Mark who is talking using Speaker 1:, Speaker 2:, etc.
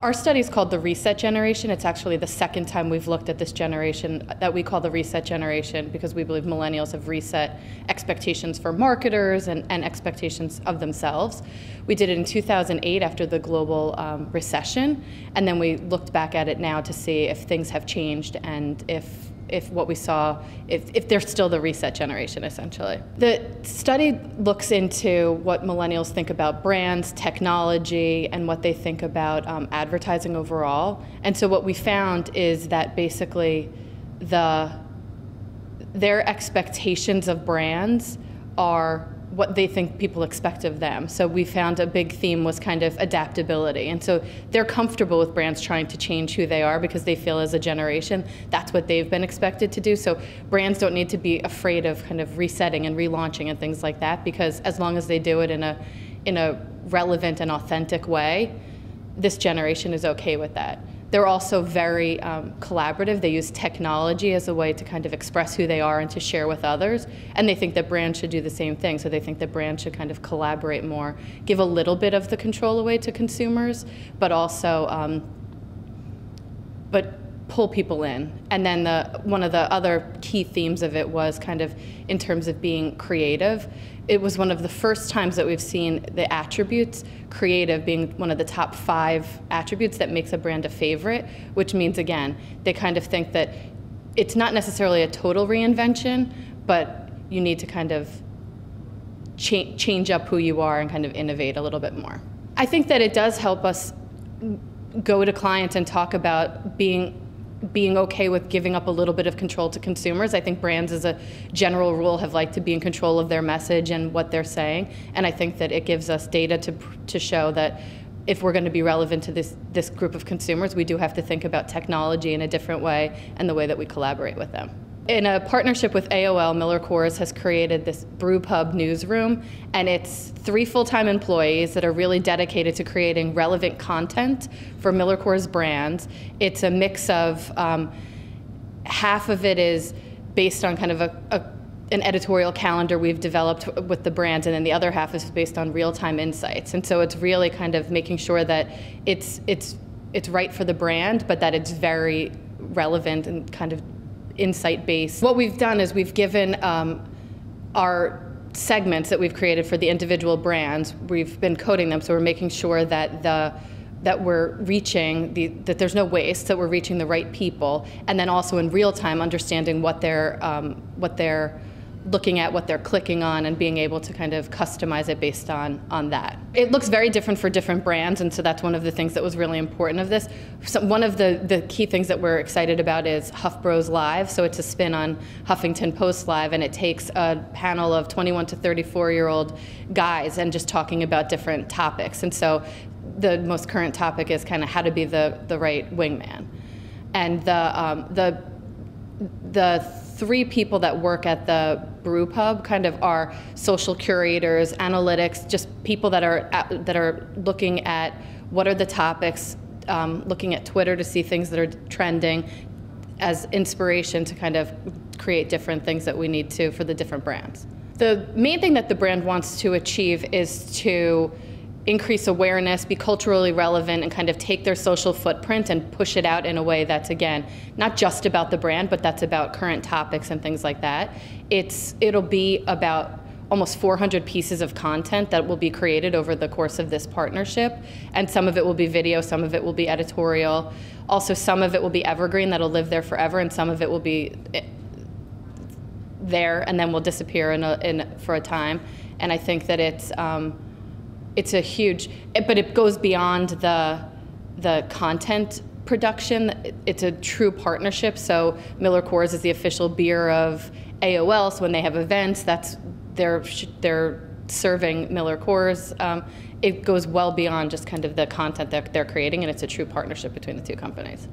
Speaker 1: Our study is called the Reset Generation. It's actually the second time we've looked at this generation that we call the Reset Generation because we believe millennials have reset expectations for marketers and expectations of themselves. We did it in 2008 after the global recession, and then we looked back at it now to see if things have changed and if what we saw, if they're still the reset generation, essentially. The study looks into what millennials think about brands, technology, and what they think about advertising overall. And so what we found is that basically their expectations of brands are what they think people expect of them. So we found a big theme was kind of adaptability. And so they're comfortable with brands trying to change who they are because they feel as a generation that's what they've been expected to do. So brands don't need to be afraid of kind of resetting and relaunching and things like that, because as long as they do it in a relevant and authentic way, this generation is okay with that. They're also very collaborative. They use technology as a way to kind of express who they are and to share with others. And they think that brands should do the same thing. So they think that brands should kind of collaborate more, give a little bit of the control away to consumers, but also pull people in. And then one of the other key themes of it was kind of in terms of being creative. It was one of the first times that we've seen the attributes, creative being one of the top 5 attributes that makes a brand a favorite, which means, again, they kind of think that it's not necessarily a total reinvention, but you need to kind of change up who you are and kind of innovate a little bit more. I think that it does help us go to clients and talk about being okay with giving up a little bit of control to consumers. I think brands as a general rule have liked to be in control of their message and what they're saying, and I think that it gives us data to show that if we're going to be relevant to this group of consumers, we do have to think about technology in a different way and the way that we collaborate with them. In a partnership with AOL, MillerCoors has created this brewpub newsroom, and it's 3 full-time employees that are really dedicated to creating relevant content for MillerCoors brands. It's a mix of half of it is based on kind of an editorial calendar we've developed with the brands, and then the other half is based on real-time insights. And so it's really kind of making sure that it's right for the brand, but that it's very relevant and kind of insight-based. What we've done is we've given our segments that we've created for the individual brands, we've been coding them, so we're making sure that we're reaching that there's no waste, that we're reaching the right people, and then also in real time understanding what they're looking at, what they're clicking on, and being able to kind of customize it based on that. It looks very different for different brands, and so that's one of the things that was really important of this. So one of the key things that we're excited about is Huff Bros Live. So it's a spin on Huffington Post Live, and it takes a panel of 21 to 34-year-old guys and just talking about different topics. And so the most current topic is kind of how to be the right wingman. And the 3 people that work at the brew pub kind of are social curators, analytics, just people that are looking at what are the topics, looking at Twitter to see things that are trending as inspiration to kind of create different things that we need to for the different brands. The main thing that the brand wants to achieve is to increase awareness, be culturally relevant, and kind of take their social footprint and push it out in a way that's, again, not just about the brand, but that's about current topics and things like that. It'll be about almost 400 pieces of content that will be created over the course of this partnership, and some of it will be video, some of it will be editorial. Also, some of it will be evergreen, that'll live there forever, and some of it will be there and then will disappear for a time. And I think that it's a huge, but it goes beyond the content production. It's a true partnership. So MillerCoors is the official beer of AOL. So when they have events, they're serving MillerCoors. It goes well beyond just kind of the content that they're creating, and it's a true partnership between the 2 companies.